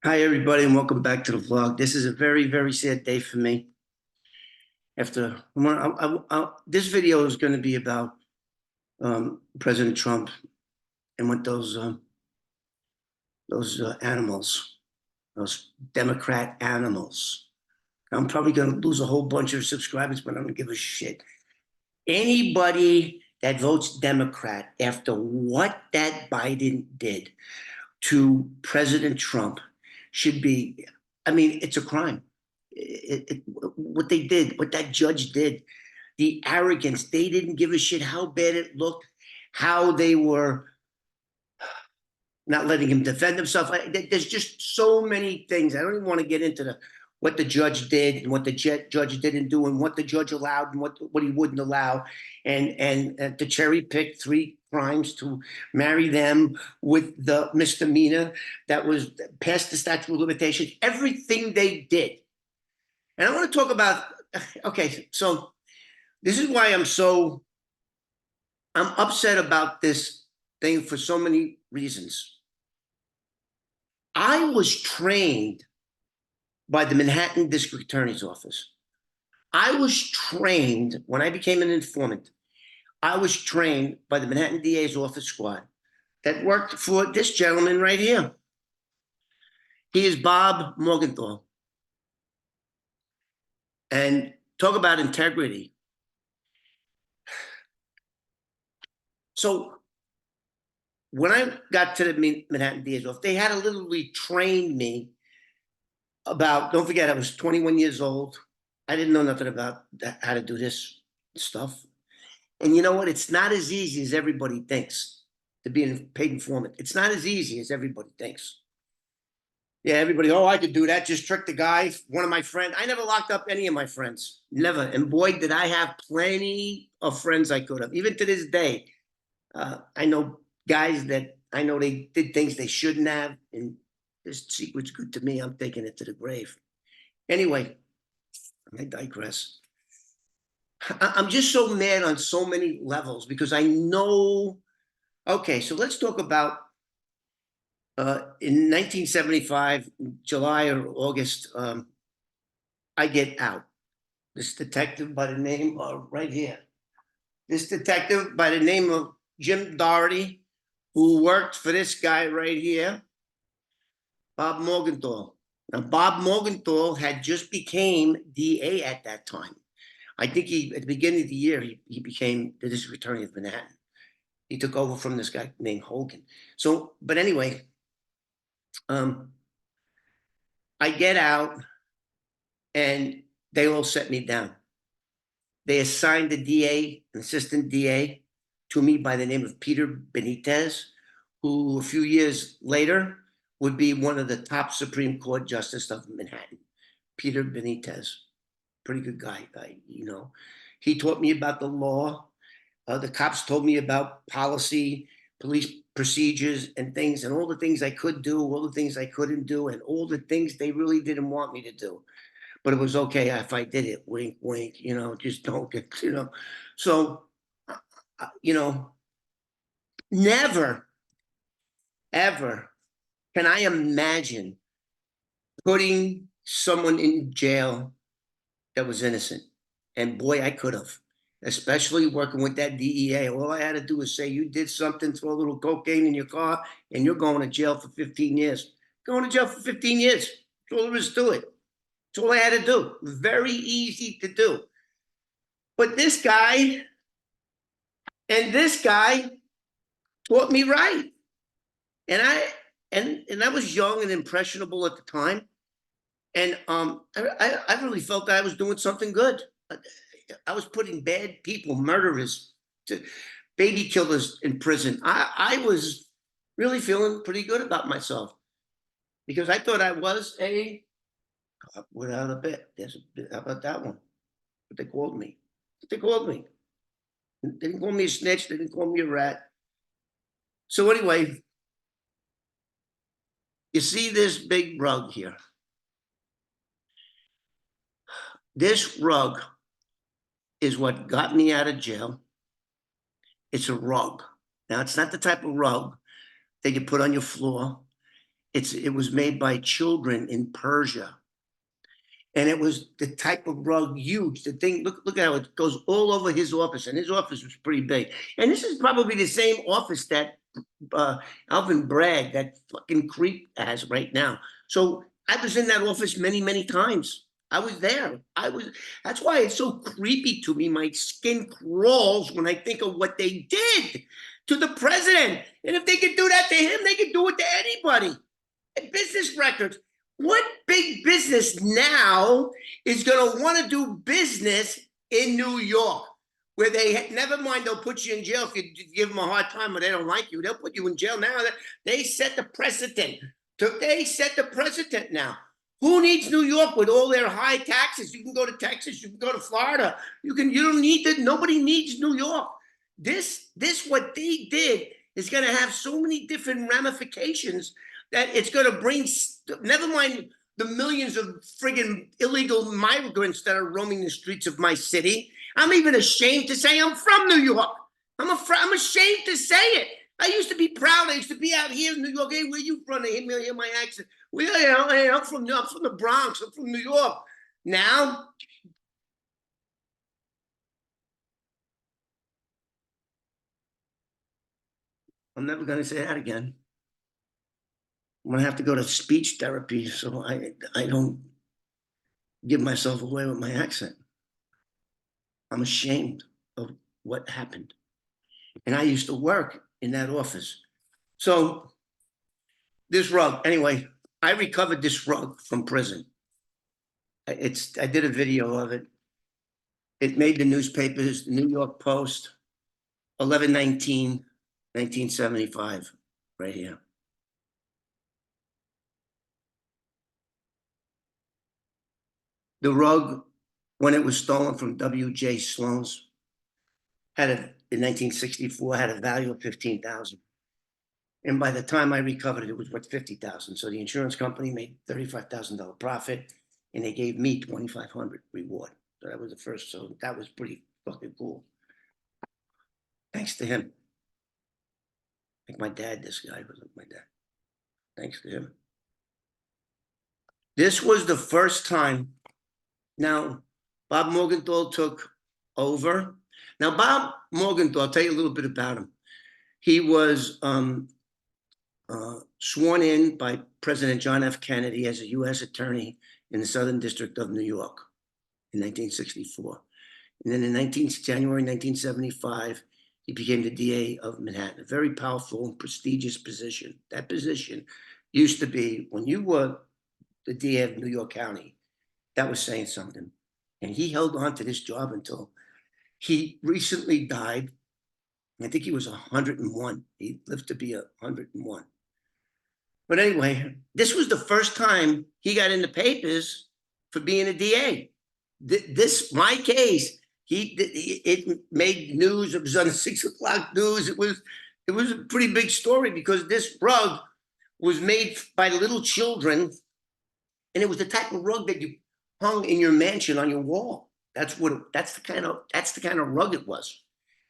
Hi, everybody, and welcome back to the vlog. This is a very, very sad day for me. This video is going to be about President Trump and what those animals, those Democrat animals. I'm probably going to lose a whole bunch of subscribers, but I don't give a shit. Anybody that votes Democrat after what that Biden did to President Trump should be, I mean, it's a crime. What they did, what that judge did, the arrogance, they didn't give a shit how bad it looked, how they were not letting him defend himself. There's just so many things. I don't even want to get into what the judge did and what the judge didn't do and what the judge allowed and what he wouldn't allow, and to cherry pick three crimes to marry them with the misdemeanor that was past the statute of limitations. Everything they did, and I want to talk about. Okay, so this is why I'm upset about this thing for so many reasons. I was trained by the Manhattan District Attorney's Office. I was trained when I became an informant. I was trained by the Manhattan DA's office squad that worked for this gentleman right here. He is Bob Morgenthau. And talk about integrity. So when I got to the Manhattan DA's office, they had to literally train me about, don't forget, I was 21 years old. I didn't know nothing about how to do this stuff. And you know what? It's not as easy as everybody thinks to be a paid informant. It's not as easy as everybody thinks. Yeah, everybody, oh, I could do that. Just trick the guy. One of my friends, I never locked up any of my friends. Never. And boy, did I have plenty of friends I could have. Even to this day, I know guys that I know they did things they shouldn't have. And this secret's good to me. I'm taking it to the grave. Anyway, I digress. I'm just so mad on so many levels because I know. Okay, so let's talk about in 1975, July or August, I get out. This detective by the name of right here. This detective by the name of Jim Doherty, who worked for this guy right here, Bob Morgenthau. Now, Bob Morgenthau had just became DA at that time. I think at the beginning of the year, he became the district attorney of Manhattan. He took over from this guy named Hogan. So, but anyway, um, I get out and they all set me down. They assigned the DA, an assistant DA, to me by the name of Peter Benitez, who a few years later would be one of the top Supreme Court justices of Manhattan. Peter Benitez, pretty good guy. He taught me about the law. The cops told me about policy, police procedures, and things, and all the things I could do, all the things I couldn't do, and all the things they really didn't want me to do. But it was okay if I did it. Wink, wink. Just don't get. So, you know, never, ever can I imagine putting someone in jail that was innocent. And boy, I could have, especially working with that DEA. All I had to do was say, you did something, throw a little cocaine in your car, and you're going to jail for 15 years. Going to jail for 15 years. That's all there is to it. That's all I had to do. Very easy to do. But this guy and this guy taught me right. And I was young and impressionable at the time. And I really felt that I was doing something good. I was putting bad people, murderers, baby killers in prison. I was really feeling pretty good about myself because I thought I was a cop without a bit. How about that one? What they called me. What they called me. They didn't call me a snitch. They didn't call me a rat. So anyway, you see this big rug here. This rug is what got me out of jail. It's a rug. Now, it's not the type of rug that you put on your floor. It was made by children in Persia. And it was the type of rug, huge. The thing, look how it goes all over his office, and his office was pretty big. And this is probably the same office that Alvin Bragg, that fucking creep, has right now. So I was in that office many, many times. I was there. That's why it's so creepy to me. My skin crawls when I think of what they did to the president. And if they could do that to him, they could do it to anybody. Business records. What big business now is going to want to do business in New York, where never mind, they'll put you in jail if you give them a hard time or they don't like you. They'll put you in jail now. They set the precedent. They set the precedent now. Who needs New York with all their high taxes? You can go to Texas. You can go to Florida. You don't need that. Nobody needs New York. This what they did is going to have so many different ramifications that it's going to bring, never mind the millions of friggin' illegal migrants that are roaming the streets of my city. I'm even ashamed to say I'm from New York. I'm ashamed to say it. I used to be proud. I used to be out here in New York. Hey, where you from? They hear my accent. Well, I'm from the Bronx. I'm from New York. Now, I'm never going to say that again. I'm going to have to go to speech therapy so I don't give myself away with my accent. I'm ashamed of what happened. And I used to work in that office. So this rug, anyway, I recovered this rug from prison. I did a video of it. It made the newspapers, the New York Post, 11/19/1975, right here. The rug, when it was stolen from W.J. Sloan's, in 1964, had a value of $15,000. And by the time I recovered it, it was worth $50,000. So the insurance company made $35,000 profit, and they gave me $2,500 reward. So that was the first. So that was pretty fucking cool. Thanks to him. Like my dad, this guy was like my dad. Thanks to him. This was the first time. Now, Bob Morgenthau took over. Now, Bob Morgenthau, I'll tell you a little bit about him. He was sworn in by President John F. Kennedy as a U.S. attorney in the Southern District of New York in 1964. And then in January 1975, he became the DA of Manhattan, a very powerful and prestigious position. That position used to be, when you were the DA of New York County, that was saying something. And he held on to this job until he recently died. I think he was 101. He lived to be 101. But anyway, this was the first time he got in the papers for being a DA. My case, it made news. It was on the 6 o'clock news. It was a pretty big story because this rug was made by little children, and it was the type of rug that you hung in your mansion on your wall. That's the kind of rug it was.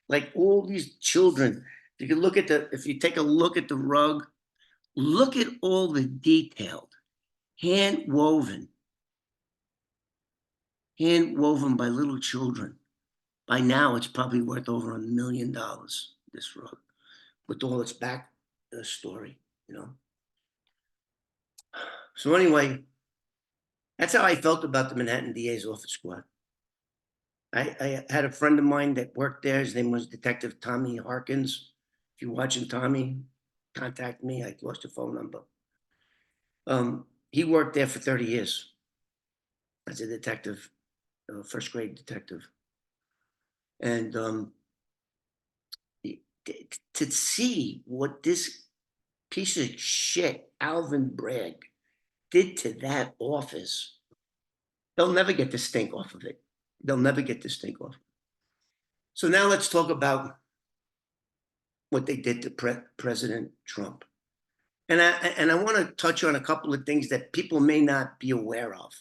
Like all these children. If you take a look at the rug, look at all the detailed, hand woven by little children. By now, it's probably worth over $1 million, this rug, with all its back story, So anyway, that's how I felt about the Manhattan DA's office squad. I had a friend of mine that worked there. His name was Detective Tommy Harkins. If you're watching Tommy, contact me. I lost your phone number. He worked there for 30 years as a detective, first grade detective. And to see what this piece of shit, Alvin Bragg, did to that office, they'll never get the stink off of it. They'll never get the stink off. So now let's talk about what they did to President Trump. And I want to touch on a couple of things that people may not be aware of.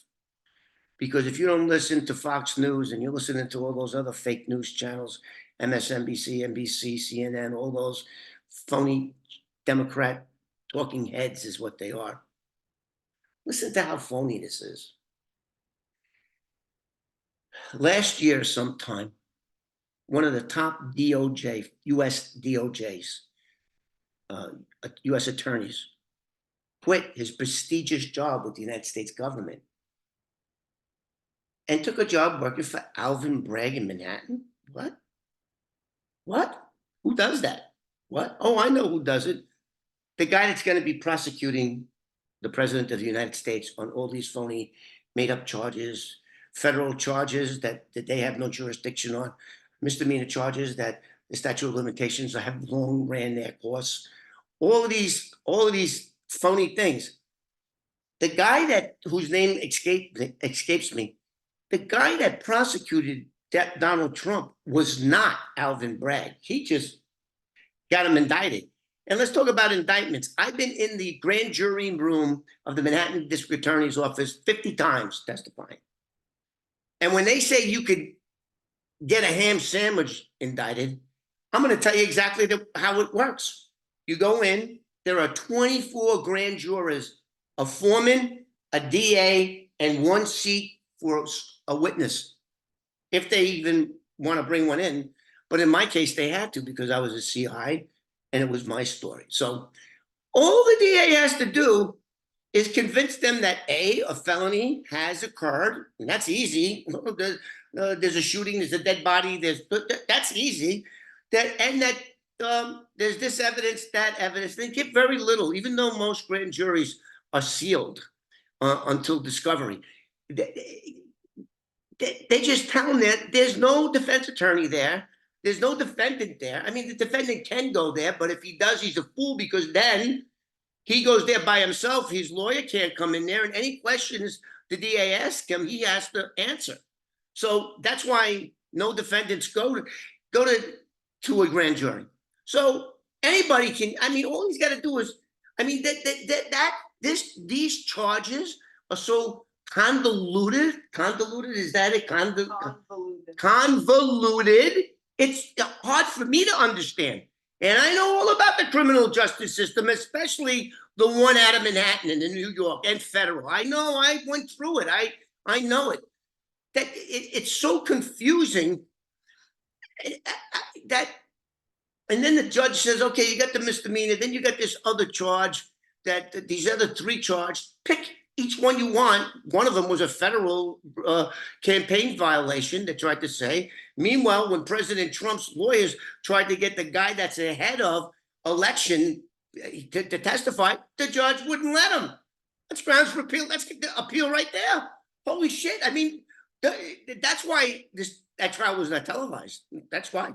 Because if you don't listen to Fox News and you're listening to all those other fake news channels, MSNBC, NBC, CNN, all those phony Democrat Talking heads is what they are. Listen to how phony this is. Last year, sometime, one of the top DOJ, US DOJs, US attorneys, quit his prestigious job with the United States government and took a job working for Alvin Bragg in Manhattan. What? What? Who does that? What? Oh, I know who does it. The guy that's going to be prosecuting the president of the United States on all these phony, made up charges, federal charges that they have no jurisdiction on, misdemeanor charges that the statute of limitations have long ran their course. All of these phony things. The guy whose name escapes me, the guy that prosecuted Donald Trump was not Alvin Bragg. He just got him indicted. And let's talk about indictments. I've been in the grand jury room of the Manhattan District Attorney's Office 50 times testifying. And when they say you could get a ham sandwich indicted, I'm going to tell you exactly how it works. You go in, there are 24 grand jurors, a foreman, a DA, and one seat for a witness, if they even want to bring one in. But in my case, they had to because I was a CI and it was my story. So all the DA has to do is convince them that A, a felony has occurred, and that's easy. There's a shooting, there's a dead body, that's easy. That there's this evidence, that evidence. They give very little, even though most grand juries are sealed until discovery. They just tell them that there's no defense attorney there. There's no defendant there. I mean, the defendant can go there, but if he does, he's a fool because then he goes there by himself. His lawyer can't come in there, and any questions the DA asks him, he has to answer. So that's why no defendants go to a grand jury. So anybody can. I mean, all he's got to do is. I mean, these charges are so convoluted. Convoluted, is that it? Convoluted. It's hard for me to understand. And I know all about the criminal justice system, especially the one out of Manhattan and in New York and federal. I know, I went through it. I know it. It's so confusing that, and then the judge says, okay, you got the misdemeanor, then you got this other charge, that these other three charges, pick each one you want. One of them was a federal campaign violation, they tried to say. Meanwhile, when President Trump's lawyers tried to get the guy that's ahead of election to testify, the judge wouldn't let him. That's grounds for appeal. That's appeal right there. Holy shit. I mean, that's why that trial was not televised. That's why.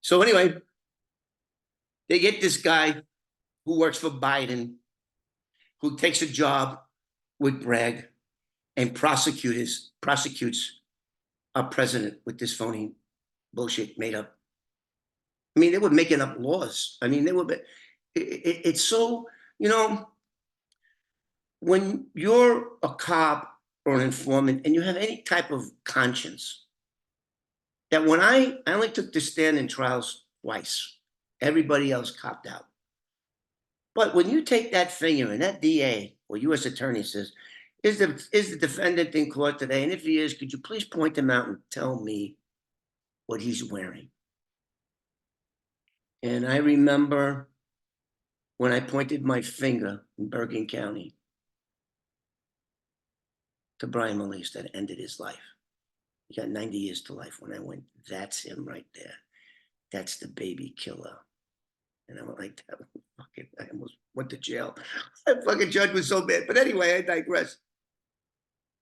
So anyway, they get this guy who works for Biden, who takes a job with Bragg and prosecutes our president with this phony bullshit made up. I mean, they were making up laws. I mean, they were. It's so, when you're a cop or an informant and you have any type of conscience, that when I only took the stand in trials twice, everybody else copped out. But when you take that finger and that DA or U.S. attorney says, is the defendant in court today? And if he is, could you please point him out and tell me what he's wearing? And I remember when I pointed my finger in Bergen County to Brian Molise that ended his life. He got 90 years to life. When I went, that's him right there. That's the baby killer. And I went like that. I almost went to jail. That fucking judge was so bad. But anyway, I digress.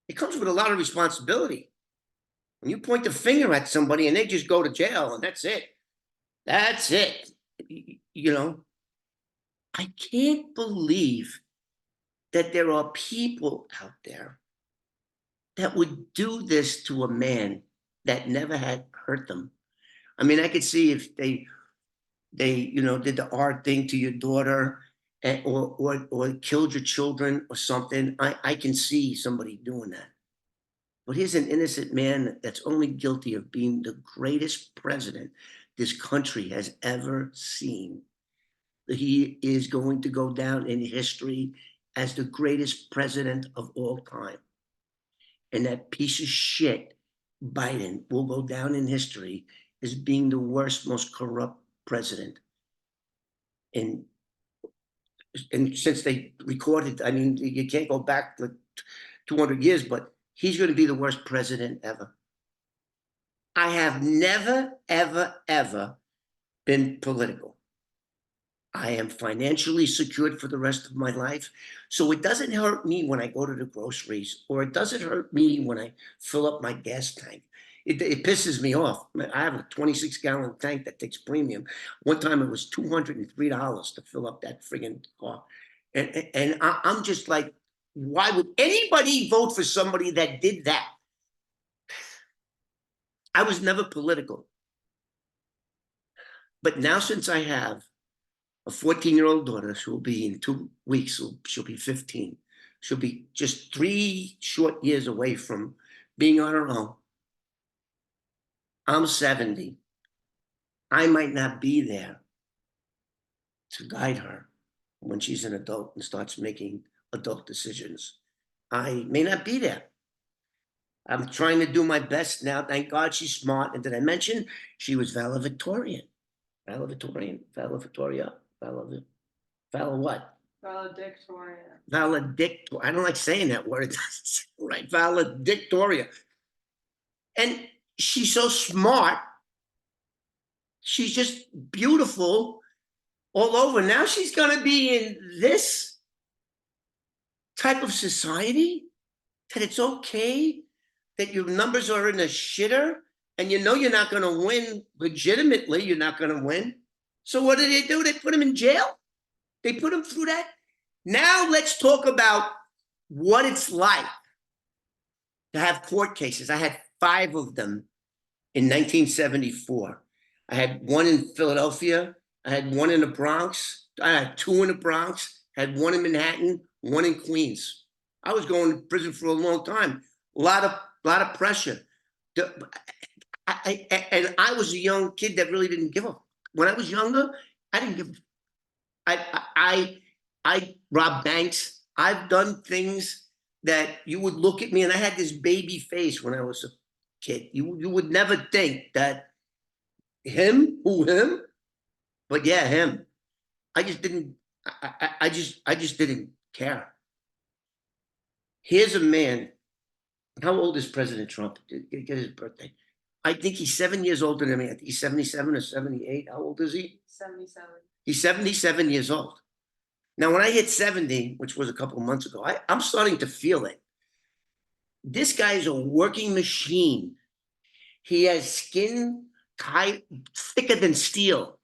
It comes with a lot of responsibility. When you point the finger at somebody and they just go to jail and that's it. That's it. I can't believe that there are people out there that would do this to a man that never had hurt them. I mean, I could see if they did the art thing to your daughter or killed your children or something. I can see somebody doing that. But here's an innocent man that's only guilty of being the greatest president this country has ever seen. He is going to go down in history as the greatest president of all time. And that piece of shit, Biden, will go down in history as being the worst, most corrupt president. And since they recorded, I mean, you can't go back to 200 years, but he's going to be the worst president ever. I have never, ever, ever been political. I am financially secured for the rest of my life. So it doesn't hurt me when I go to the groceries, or it doesn't hurt me when I fill up my gas tank. It pisses me off. I have a 26-gallon tank that takes premium. One time it was $203 to fill up that friggin' car. And I'm just like, why would anybody vote for somebody that did that? I was never political. But now, since I have a 14-year-old daughter, who will be in 2 weeks, she'll be 15. She'll be just 3 short years away from being on her own. I'm 70. I might not be there to guide her when she's an adult and starts making adult decisions. I may not be there. I'm trying to do my best now. Thank God she's smart. And did I mention she was valedictorian? Valedictorian, valedictoria, val what? Valedictorian. Valedictor. I don't like saying that word. Right, valedictoria. And she's so smart. She's just beautiful all over. Now she's going to be in this type of society that it's okay that your numbers are in a shitter and you know you're not going to win legitimately. You're not going to win. So what do? They put him in jail. They put him through that. Now let's talk about what it's like to have court cases. I had 5 of them in 1974. I had 1 in Philadelphia. I had 1 in the Bronx. I had 2 in the Bronx. I had 1 in Manhattan, 1 in Queens. I was going to prison for a long time. A lot of pressure. And I was a young kid that really didn't give a. When I was younger, I didn't give. I robbed banks. I've done things that you would look at me, and I had this baby face when I was a kid. You would never think that him, but yeah, him. I just didn't. I just didn't care. Here's a man. How old is President Trump? Get his birthday. I think he's 7 years older than me. I think he's 77 or 78. How old is he? 77. He's 77 years old. Now, when I hit 70, which was a couple of months ago, I'm starting to feel it. This guy is a working machine. He has skin tight, thicker than steel.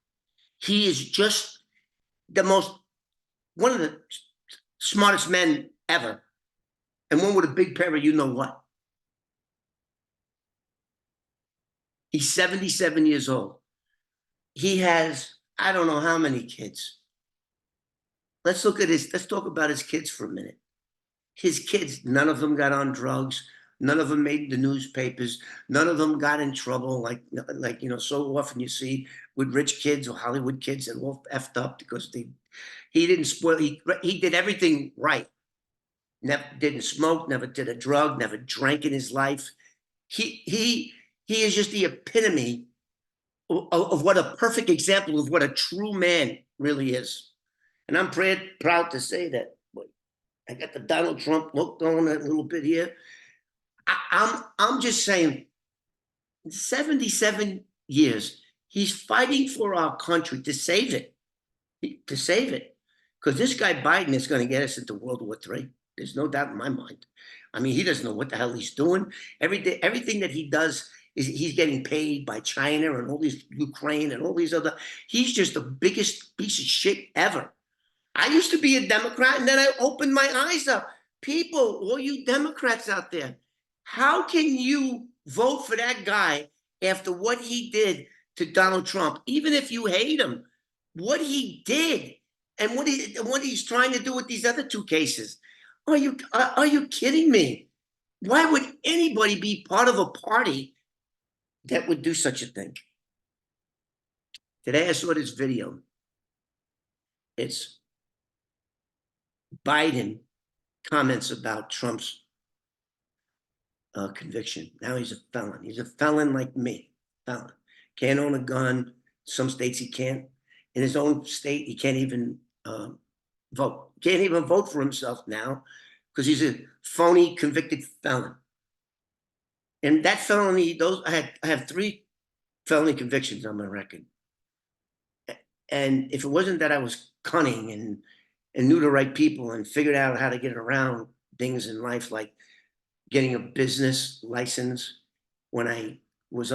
He is just one of the smartest men ever. And one with a big pair of you know what. He's 77 years old. He has, I don't know how many kids. Let's look at let's talk about his kids for a minute. His kids, none of them got on drugs. None of them made the newspapers. None of them got in trouble like so often you see with rich kids or Hollywood kids that all effed up because he didn't spoil, he did everything right. Never didn't smoke, never did a drug, never drank in his life. He is just the epitome of what a perfect example of what a true man really is. And I'm proud to say that. I got the Donald Trump look going a little bit here. I'm just saying, 77 years, he's fighting for our country to save it. Because this guy Biden is going to get us into World War III. There's no doubt in my mind. I mean, he doesn't know what the hell he's doing. Everything that he does is he's getting paid by China and all these Ukraine and all these other. He's just the biggest piece of shit ever. I used to be a Democrat, and then I opened my eyes up. People, all you Democrats out there, how can you vote for that guy after what he did to Donald Trump? Even if you hate him, what he did and what he's trying to do with these other 2 cases. Are you kidding me? Why would anybody be part of a party that would do such a thing? Today I saw this video. It's Biden comments about Trump's conviction. Now he's a felon. He's a felon like me. Felon. Can't own a gun. Some states he can't. In his own state, he can't even vote. Can't even vote for himself now because he's a phony convicted felon. And that felony, I have 3 felony convictions on my record. And if it wasn't that I was cunning and knew the right people and figured out how to get around things in life, like getting a business license when I was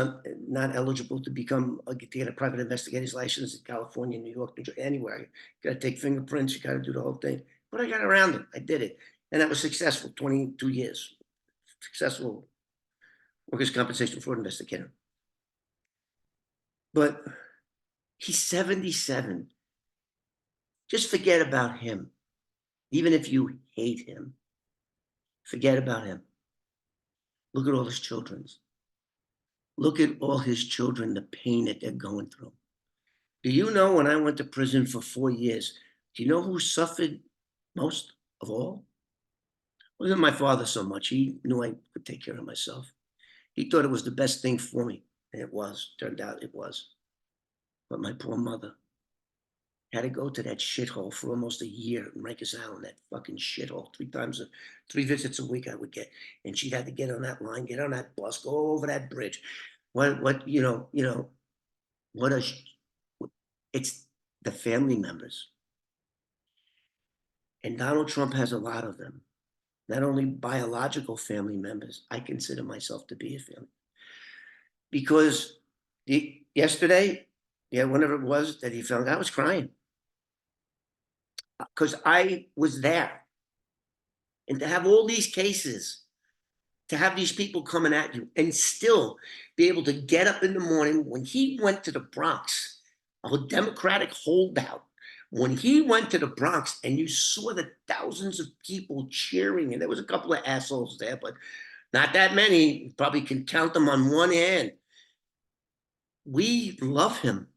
not eligible to get a private investigator's license in California, New York, New Jersey, anywhere. You got to take fingerprints, you got to do the whole thing. But I got around it. I did it. And I was successful, 22 years. Successful workers' compensation fraud investigator. But he's 77. Just forget about him. Even if you hate him, forget about him. Look at all his children. Look at all his children, the pain that they're going through. Do you know when I went to prison for 4 years, do you know who suffered most of all? It wasn't my father so much. He knew I could take care of myself. He thought it was the best thing for me. And it was. Turned out it was. But my poor mother had to go to that shithole for almost a year in Rikers Island, that fucking shithole. 3 visits a week I would get. And she'd had to get on that line, get on that bus, go over that bridge. It's the family members. And Donald Trump has a lot of them. Not only biological family members, I consider myself to be a family. Because yesterday, whenever it was that he found, I was crying. Because I was there. And to have all these cases, to have these people coming at you and still be able to get up in the morning when he went to the Bronx, a Democratic holdout, when he went to the Bronx and you saw the thousands of people cheering, and there was a couple of assholes there, but not that many, you probably can count them on one hand. We love him.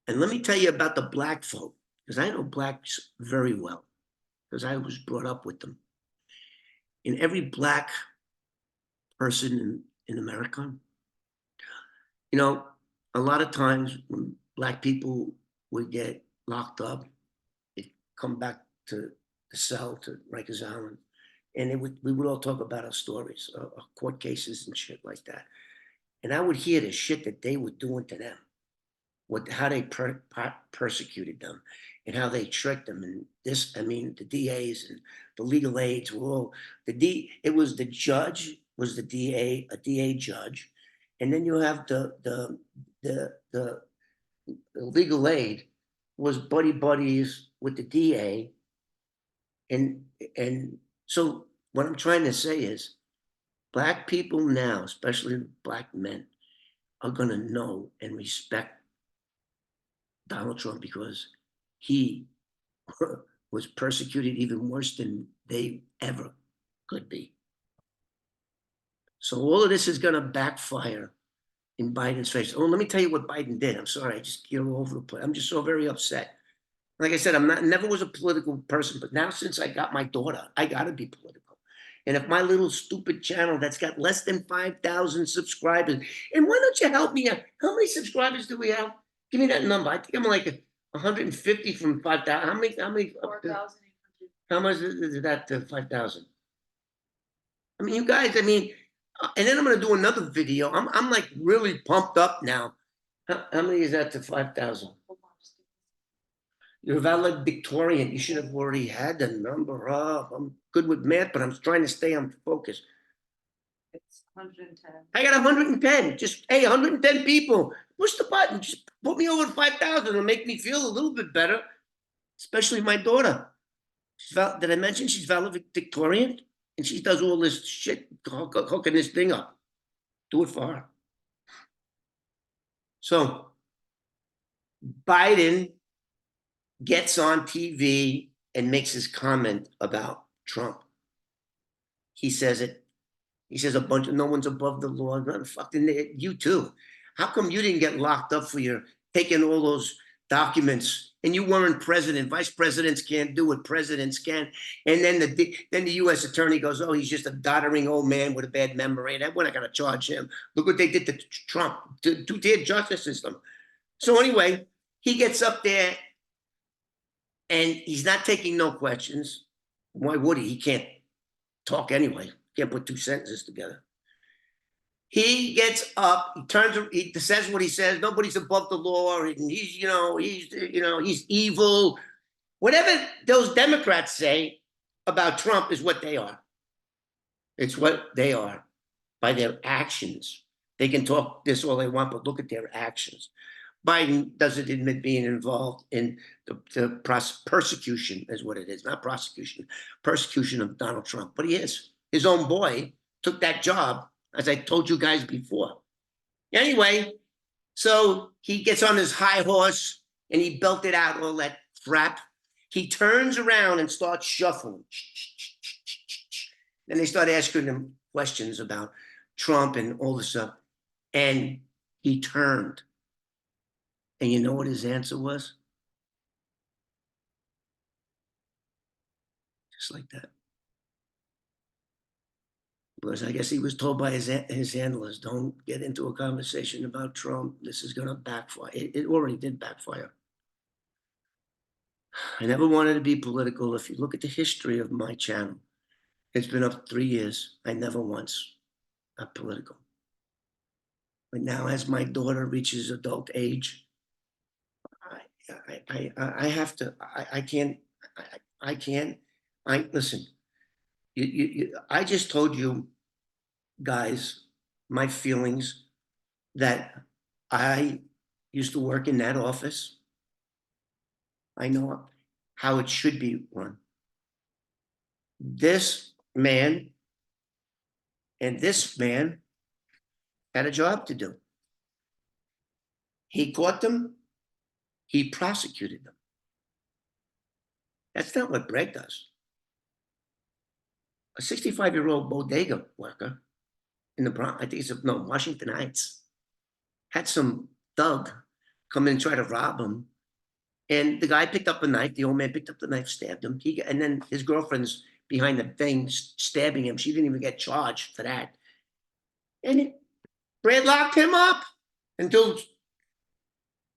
And let me tell you about the black vote, because I know blacks very well, because I was brought up with them. In every black person in America, a lot of times when black people would get locked up, they'd come back to the cell, to Rikers Island, and we would all talk about our stories, our court cases and shit like that. And I would hear the shit that they were doing to them, how they persecuted them, and how they tricked them. And the DAs and the legal aides were all it was the judge, was the DA, a DA judge, and then you have the legal aid was buddies with the DA, and so what I'm trying to say is, black people now, especially black men, are going to know and respect Donald Trump because he was persecuted even worse than they ever could be. So all of this is going to backfire in Biden's face. Oh, let me tell you what Biden did. I'm sorry, I just get all over the place. I'm just so very upset. Like I said, never was a political person, but now since I got my daughter, I got to be political. And if my little stupid channel that's got less than 5,000 subscribers, and why don't you help me out? How many subscribers do we have? Give me that number. I think I'm like 150 from 5,000. How many? 4,000. How much is that to 5,000? I mean, you guys, and then I'm going to do another video. I'm like really pumped up now. How many is that to 5,000? You're valedictorian. You should have already had the number up. I'm good with math, but I'm trying to stay on focus. It's 110. I got 110. Just, hey, 110 people. Push the button. Just put me over 5,000. It'll make me feel a little bit better, especially my daughter. Did I mention she's valedictorian? And she does all this shit, hooking this thing up. Do it for her. So, Biden gets on TV and makes his comment about Trump. He says a bunch of no one's above the law. Fucking you too. How come you didn't get locked up for your taking all those documents? And you weren't president. Vice presidents can't do what presidents can. And then the U.S. attorney goes, "Oh, he's just a doddering old man with a bad memory. That we're not going to charge him." Look what they did to Trump, to their justice system. So anyway, he gets up there and he's not taking no questions. Why would he? He can't talk anyway. Can't put two sentences together. He gets up, he turns, he says what he says. Nobody's above the law, and he's evil. Whatever those Democrats say about Trump is what they are. It's what they are by their actions. They can talk this all they want, but look at their actions. Biden doesn't admit being involved in the persecution, is what it is, not prosecution, persecution of Donald Trump. But he is. His own boy took that job, as I told you guys before. Anyway, so he gets on his high horse and he belted out all that crap. He turns around and starts shuffling. Then they start asking him questions about Trump and all this stuff. And he turned. And you know what his answer was? Just like that. Because I guess he was told by his handlers, don't get into a conversation about Trump. This is going to backfire. It already did backfire. I never wanted to be political. If you look at the history of my channel, it's been up 3 years. I never once got political. But now as my daughter reaches adult age, I have to, I can't, listen, I just told you guys my feelings that I used to work in that office. I know how it should be run. This man and this man had a job to do. He caught them. He prosecuted them. That's not what Bragg does. A 65-year-old bodega worker in the Bronx, I think it's Washington Heights, had some thug come in and try to rob him. And the guy picked up a knife. The old man picked up the knife, stabbed him. And then his girlfriend's behind the thing stabbing him. She didn't even get charged for that. And Brad locked him up until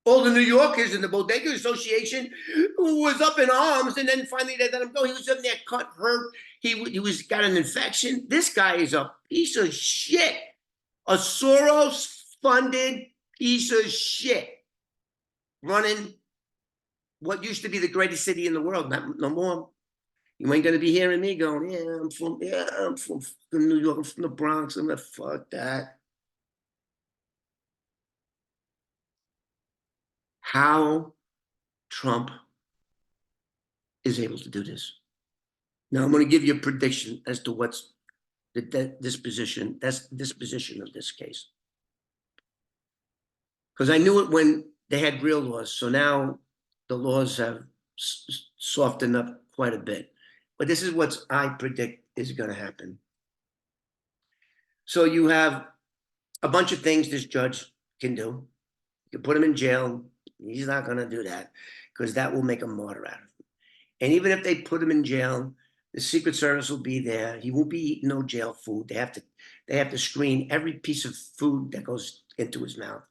all the New Yorkers in the Bodega Association was up in arms, and then finally they let him go. He was up there cut, hurt. He was got an infection. This guy is a piece of shit, a Soros-funded piece of shit, running what used to be the greatest city in the world. Not no more. You ain't gonna be hearing me going, I'm from New York, I'm from the Bronx. I'm like, fuck that. How Trump is able to do this. Now I'm going to give you a prediction as to what's the disposition of this case. Because I knew it when they had real laws. So now the laws have softened up quite a bit. But this is what I predict is going to happen. So you have a bunch of things this judge can do. You can put him in jail. He's not going to do that because that will make a martyr out of him. And even if they put him in jail, the Secret Service will be there. He won't be eating no jail food. They have to screen every piece of food that goes into his mouth.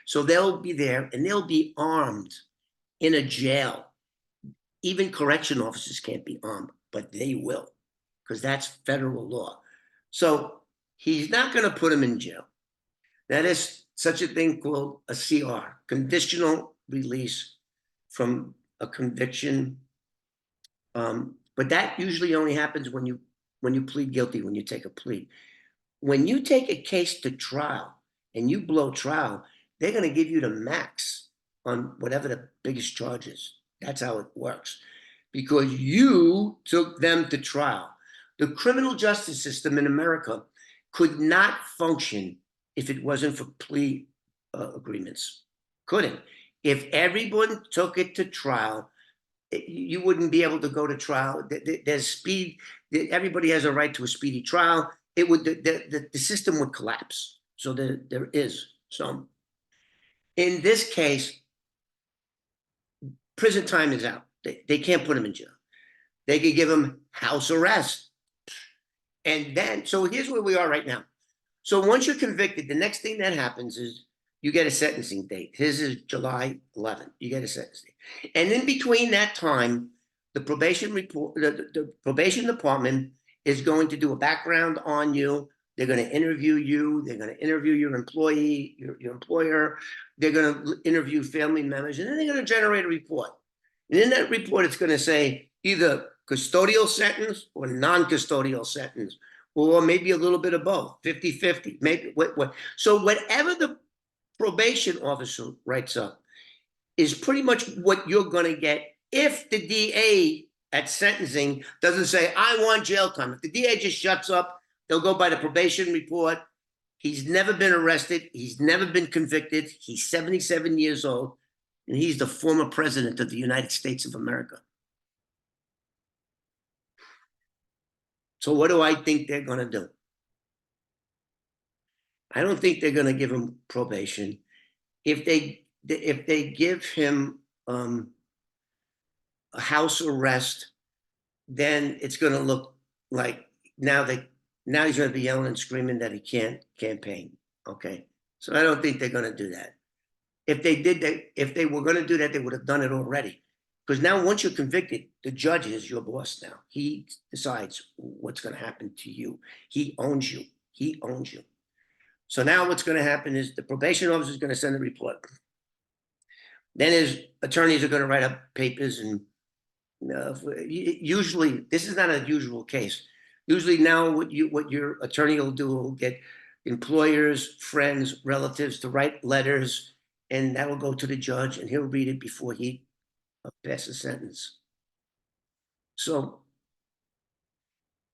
So they'll be there and they'll be armed in a jail. Even correction officers can't be armed, but they will, because that's federal law. So he's not going to put him in jail. That is such a thing called a CR, conditional release from a conviction. But that usually only happens when you plead guilty, when you take a plea. When you take a case to trial and you blow trial, they're going to give you the max on whatever the biggest charge is. That's how it works, because you took them to trial. The criminal justice system in America could not function if it wasn't for plea agreements. Couldn't. If everyone took it to trial, you wouldn't be able to go to trial. There's speed. Everybody has a right to a speedy trial. It would the system would collapse. So there is some In this case, prison time is out. They can't put him in jail. They could give him house arrest. And then, so here's where we are right now. So once you're convicted, the next thing that happens is you get a sentencing date. His is July 11th. You get a sentencing. And in between that time, the probation report, the probation department is going to do a background on you. They're going to interview you. They're going to interview your employee, your employer. They're going to interview family members, and then they're going to generate a report. And in that report, it's going to say either custodial sentence or non-custodial sentence, or maybe a little bit of both, 50-50, maybe what. So whatever the probation officer writes up is pretty much what you're going to get if the DA at sentencing doesn't say, I want jail time. If the DA just shuts up, they'll go by the probation report. He's never been arrested. He's never been convicted. He's 77 years old, and he's the former president of the United States of America. So what do I think they're going to do? I don't think they're going to give him probation. If they give him a house arrest, then it's going to look like now he's going to be yelling and screaming that he can't campaign. Okay, so I don't think they're going to do that. If they were going to do that, they would have done it already. Because now, once you're convicted, the judge is your boss now. He decides what's going to happen to you. He owns you. He owns you. So now what's going to happen is the probation officer is going to send a report. Then his attorneys are going to write up papers, and usually this is not a usual case. Usually now what your attorney will do will get employers, friends, relatives to write letters, and that will go to the judge, and he'll read it before he pass a sentence. So,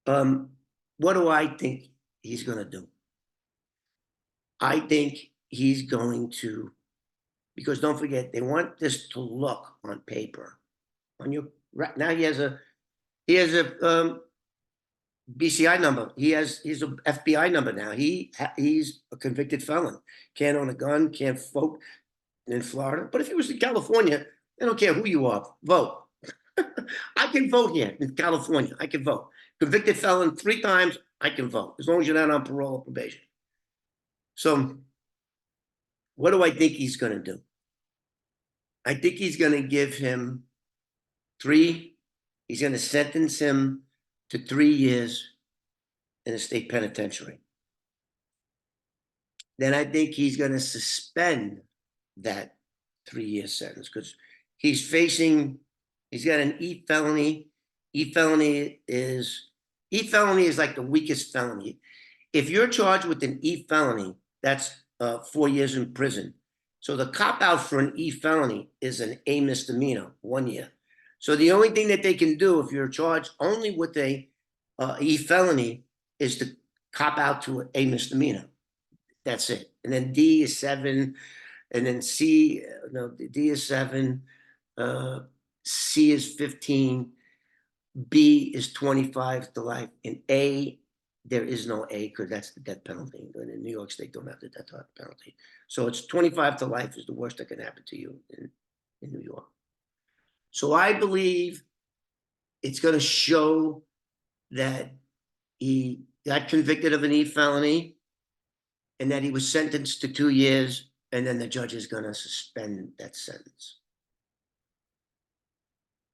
what do I think he's going to do? I think he's going to, because don't forget, they want this to look on paper. On your right now, he has a BCI number. He's a FBI number now. He's a convicted felon. Can't own a gun. Can't vote in Florida. But if he was in California, I don't care who you are, vote. I can vote here in California. I can vote. Convicted felon 3 times, I can vote, as long as you're not on parole or probation. So what do I think he's going to do? I think he's going to give him he's going to sentence him to 3 years in a state penitentiary. Then I think he's going to suspend that 3-year sentence because he's got an E felony. E felony is like the weakest felony. If you're charged with an E felony, that's 4 years in prison. So the cop out for an E felony is an A misdemeanor, 1 year. So the only thing that they can do if you're charged only with a E felony is to cop out to a misdemeanor. That's it. And then D is 7, and then D is 7, C is 15, B is 25 to life, and A, there is no A because that's the death penalty. And in New York State, don't have the death penalty. So it's 25 to life is the worst that can happen to you in New York. So I believe it's going to show that he got convicted of an E felony and that he was sentenced to 2 years, and then the judge is going to suspend that sentence.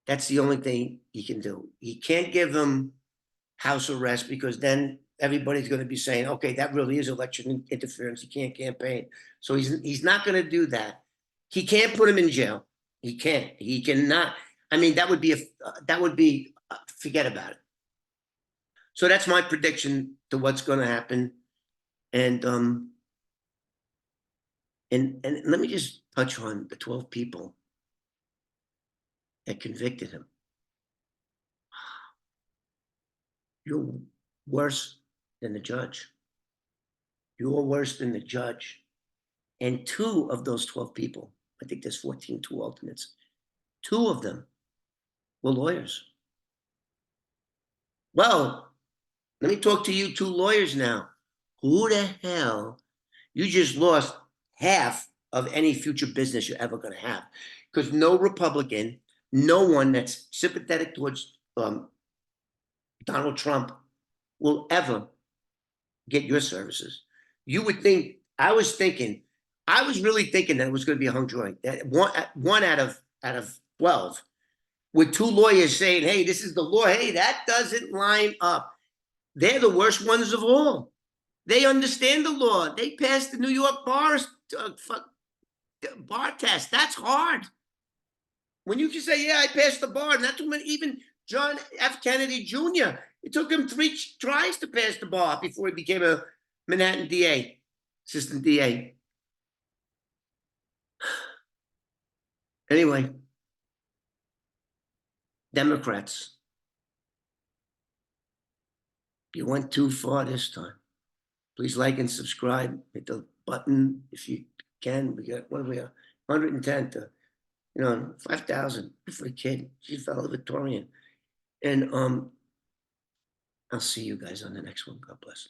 That's the only thing he can do. He can't give him house arrest because then everybody's going to be saying, okay, that really is election interference. He can't campaign. So he's not going to do that. He can't put him in jail. He can't. He cannot. I mean, that would be forget about it. So that's my prediction to what's going to happen. And let me just touch on the 12 people that convicted him. You're worse than the judge. You're worse than the judge. And 2 of those 12 people, I think there's 14 2 alternates, 2 of them were lawyers. Well, let me talk to you 2 lawyers now. Who the hell? You just lost half of any future business you're ever gonna have. Because no Republican, no one that's sympathetic towards Donald Trump will ever get your services. You would think, I was really thinking that it was gonna be a hung jury, that one out of 12, with two lawyers saying, hey, this is the law, hey, that doesn't line up. They're the worst ones of all. They understand the law. They passed the New York bar test. That's hard. When you can say, yeah, I passed the bar, and that's when even John F. Kennedy Jr., it took him 3 tries to pass the bar before he became a Manhattan DA, assistant DA. Anyway, Democrats, you went too far this time. Please like and subscribe. Hit the button if you can. We got, what do we have? 110 to, 5,000 for a kid. She's valedictorian. And I'll see you guys on the next one. God bless.